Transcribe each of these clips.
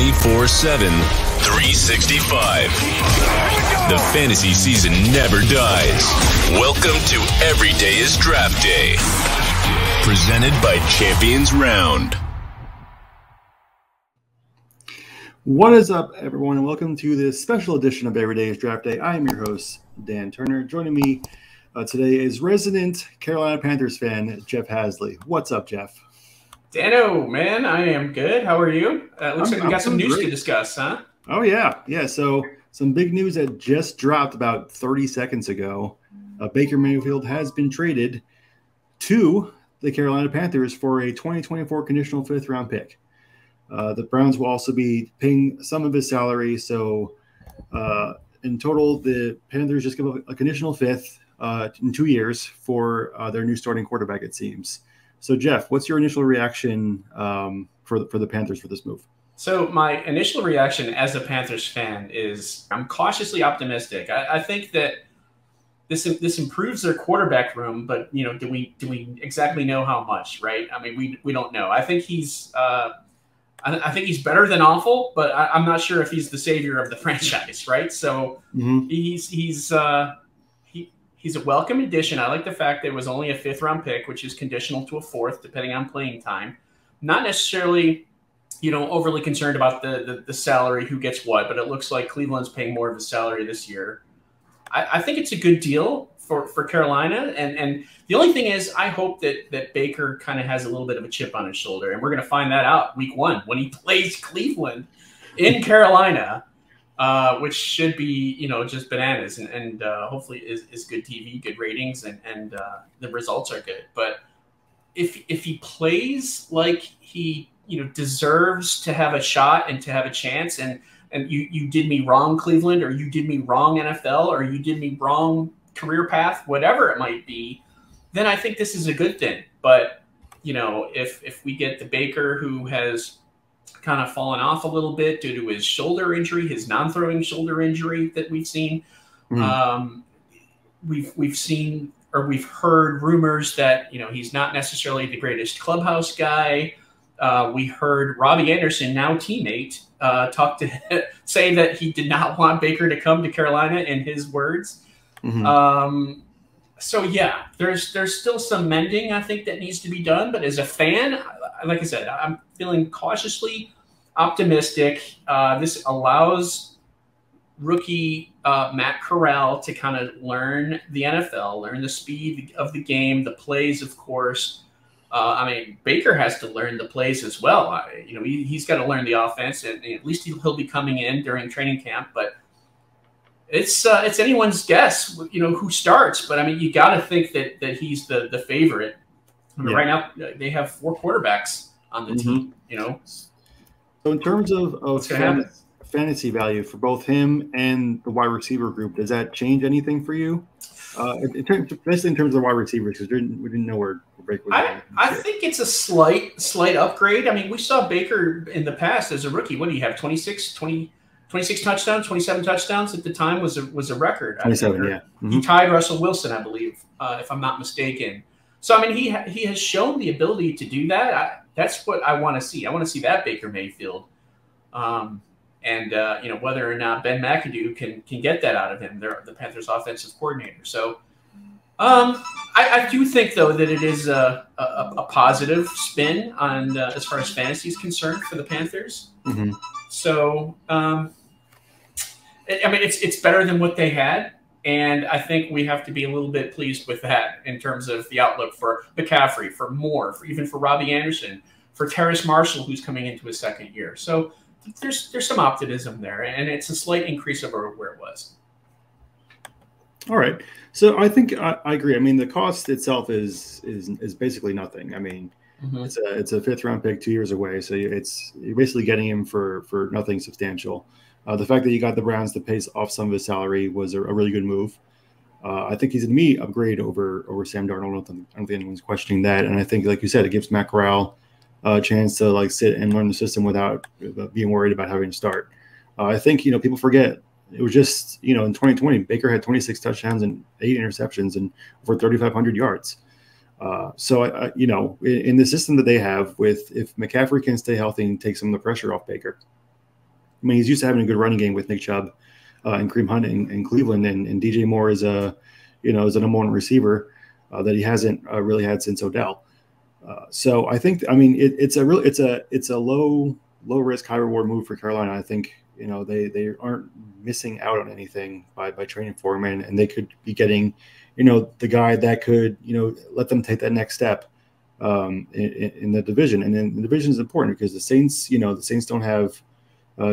24/7, 365. The fantasy season never dies. Welcome to Every Day is Draft Day. Presented by Champions Round. What is up, everyone, and welcome to this special edition of Every Day is Draft Day. I am your host, Dan Turner. Joining me today is resident Carolina Panthers fan, Jeff Haseley. What's up, Jeff? Dano, man, I am good. How are you? Looks like we got some news to discuss, huh? Oh, yeah. Yeah, so some big news that just dropped about 30 seconds ago. Baker Mayfield has been traded to the Carolina Panthers for a 2024 conditional fifth-round pick. The Browns will also be paying some of his salary. So in total, the Panthers just give up a conditional fifth in 2 years for their new starting quarterback, it seems. So, Jeff, what's your initial reaction for the Panthers for this move? So my initial reaction as a Panthers fan is I'm cautiously optimistic. I think that this improves their quarterback room, but do we exactly know how much, right? I mean, we don't know. I think he's better than awful, but I'm not sure if he's the savior of the franchise, right? So he's a welcome addition. I like the fact that it was only a fifth-round pick, which is conditional to a fourth, depending on playing time. Not necessarily, overly concerned about the salary, who gets what, but it looks like Cleveland's paying more of his salary this year. I think it's a good deal for Carolina. And the only thing is, I hope that Baker kind of has a little bit of a chip on his shoulder. And we're going to find that out week one when he plays Cleveland in Carolina, which should be, just bananas. And hopefully is good TV, good ratings, and the results are good. But if he plays like he, deserves to have a shot and to have a chance, and you did me wrong, Cleveland, or you did me wrong, NFL, or you did me wrong, career path, whatever it might be, then I think this is a good thing. But, if we get the Baker who has kind of fallen off a little bit due to his shoulder injury, his non-throwing shoulder injury that we've seen, we've seen, or we've heard rumors that, he's not necessarily the greatest clubhouse guy. We heard Robbie Anderson, now teammate, say that he did not want Baker to come to Carolina, in his words. So yeah, there's still some mending, I think, that needs to be done. But as a fan, like I said, I'm feeling cautiously optimistic. This allows rookie Matt Corral to kind of learn the NFL, learn the speed of the game, the plays, of course. Baker has to learn the plays as well. He's got to learn the offense, and at least he'll be coming in during training camp. But it's anyone's guess, who starts. But you got to think that he's the favorite. Right now, they have 4 quarterbacks on the team. So in terms of fantasy value for both him and the wide receiver group, does that change anything for you? Especially in terms of the wide receivers, because we didn't know where Baker was. I think it's a slight upgrade. We saw Baker in the past as a rookie. What do you have? 26 touchdowns, 27 touchdowns at the time was a record. 27, yeah. He tied Russell Wilson, I believe, if I'm not mistaken. So he has shown the ability to do that. That's what I want to see. I want to see that Baker Mayfield. Whether or not Ben McAdoo can get that out of him, the Panthers' offensive coordinator. So I do think, though, that it is a positive spin on as far as fantasy is concerned for the Panthers. So, it's better than what they had, and I think we have to be a little bit pleased with that in terms of the outlook for McCaffrey, for Moore, even for Robbie Anderson, for Terrace Marshall, who's coming into his second year. So there's some optimism there, and it's a slight increase over where it was. All right. So I think I agree. The cost itself is basically nothing. It's a fifth-round pick 2 years away, so you're basically getting him for nothing substantial. The fact that you got the Browns to pay off some of his salary was a really good move. I think he's an immediate upgrade over Sam Darnold. I don't think anyone's questioning that. And I think, like you said, it gives Matt Corral a chance to sit and learn the system without being worried about having to start. I think people forget. It was just, in 2020, Baker had 26 touchdowns and 8 interceptions and over 3,500 yards. In the system that they have, if McCaffrey can stay healthy and take some of the pressure off Baker, I mean, he's used to having a good running game with Nick Chubb and Kareem Hunt in Cleveland, and DJ Moore is is a number one receiver that he hasn't really had since Odell. So I think, I mean, it's a low risk, high reward move for Carolina. I think, they aren't missing out on anything by training for him, and they could be getting, the guy that could, let them take that next step in the division. And then the division is important because the Saints don't have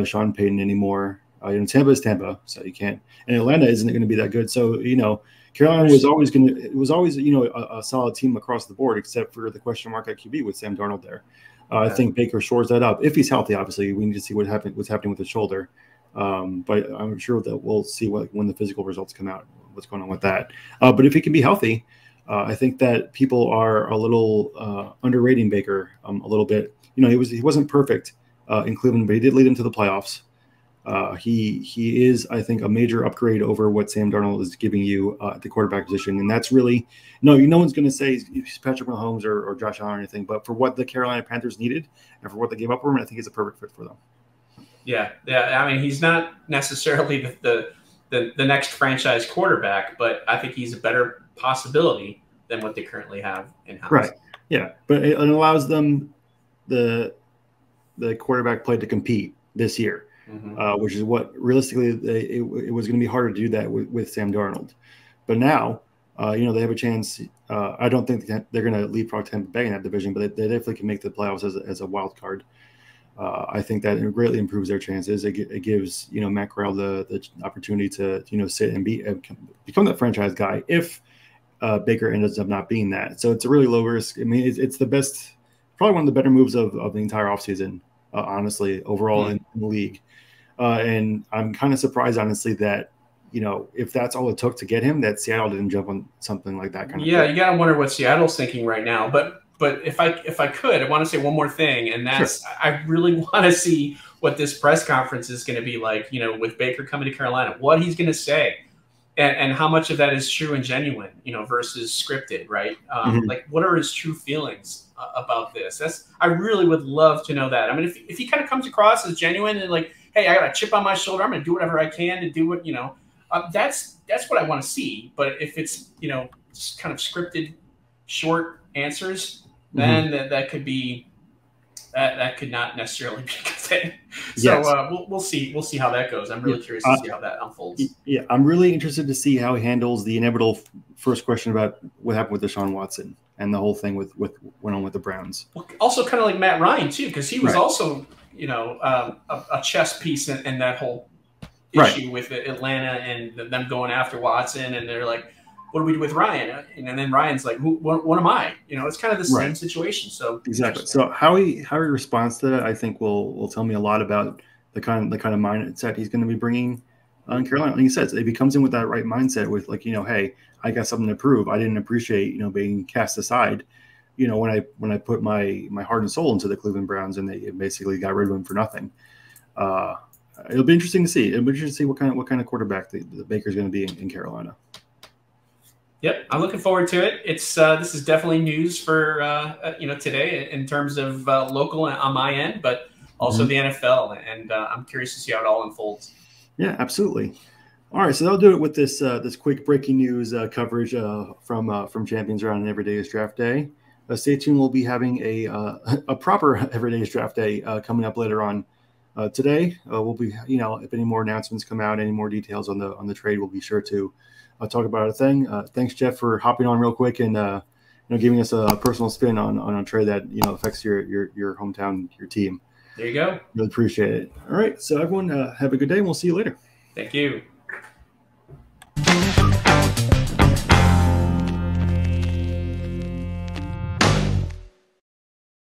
Sean Payton anymore. Tampa is Tampa, so you can't. And Atlanta isn't going to be that good. So Carolina was always a solid team across the board, except for the question mark at QB with Sam Darnold there. I think Baker shores that up if he's healthy. Obviously, we need to see what's happening with his shoulder. But I'm sure that we'll see when the physical results come out, what's going on with that. But if he can be healthy, I think that people are a little underrating Baker a little bit. He wasn't perfect in Cleveland, but he did lead them to the playoffs. He is, I think, a major upgrade over what Sam Darnold is giving you at the quarterback position. And that's really no one's going to say he's Patrick Mahomes or Josh Allen or anything, but for what the Carolina Panthers needed and for what they gave up for him, I think he's a perfect fit for them. Yeah. I mean, he's not necessarily the next franchise quarterback, but I think he's a better possibility than what they currently have in-house. Right. Yeah. But it allows them the quarterback play to compete this year. Mm-hmm. Which is what realistically it was going to be harder to do that with Sam Darnold. But now, they have a chance. I don't think they're going to leapfrog Tampa Bay in that division, but they definitely can make the playoffs as a wild card. I think that it greatly improves their chances. It gives Matt Corral the opportunity to sit and become that franchise guy if Baker ends up not being that. So it's a really low risk. I mean, it's the best, probably one of the better moves of the entire offseason, honestly, overall in the league. And I'm kind of surprised, honestly, that, if that's all it took to get him, that Seattle didn't jump on something like that kind of thing. You got to wonder what Seattle's thinking right now. But if I could, I want to say one more thing, and that's sure. I really want to see what this press conference is going to be like, with Baker coming to Carolina, what he's going to say and how much of that is true and genuine, versus scripted, right? Like, what are his true feelings about this? I really would love to know that. I mean, if he kind of comes across as genuine and like, hey, I got a chip on my shoulder, I'm going to do whatever I can to do what, that's what I want to see. But if it's, just kind of scripted short answers, then that could be, that could not necessarily be a good thing. So yes. We'll see how that goes. I'm really curious to see how that unfolds. Yeah, I'm really interested to see how he handles the inevitable first question about what happened with Deshaun Watson and the whole thing with went on with the Browns. Also kind of like Matt Ryan too, because he was also a chess piece in that whole issue with Atlanta and them going after Watson, and they're like, what do we do with Ryan? And then Ryan's like, what am I? It's kind of the same situation. So exactly. So how he responds to that, I think will tell me a lot about the kind of mindset he's going to be bringing in Carolina. Like he says, if he comes in with that right mindset with like, hey, I got something to prove. I didn't appreciate, being cast aside, when I put my heart and soul into the Cleveland Browns and they basically got rid of him for nothing. It'll be interesting to see. It'll be interesting to see what kind of quarterback the Baker's going to be in Carolina. Yep, I'm looking forward to it. It's this is definitely news for today in terms of local on my end, but also the NFL, and I'm curious to see how it all unfolds. Yeah, absolutely. All right, so that'll do it with this quick breaking news coverage from Champions Round and Everyday is Draft Day. Stay tuned. We'll be having a proper Everyday is Draft Day coming up later on today. We'll be if any more announcements come out, any more details on the trade, we'll be sure to talk about a thing. Thanks, Jeff, for hopping on real quick and giving us a personal spin on a trade that affects your hometown, your team. There you go. Really appreciate it. All right, so everyone have a good day, and we'll see you later. Thank you.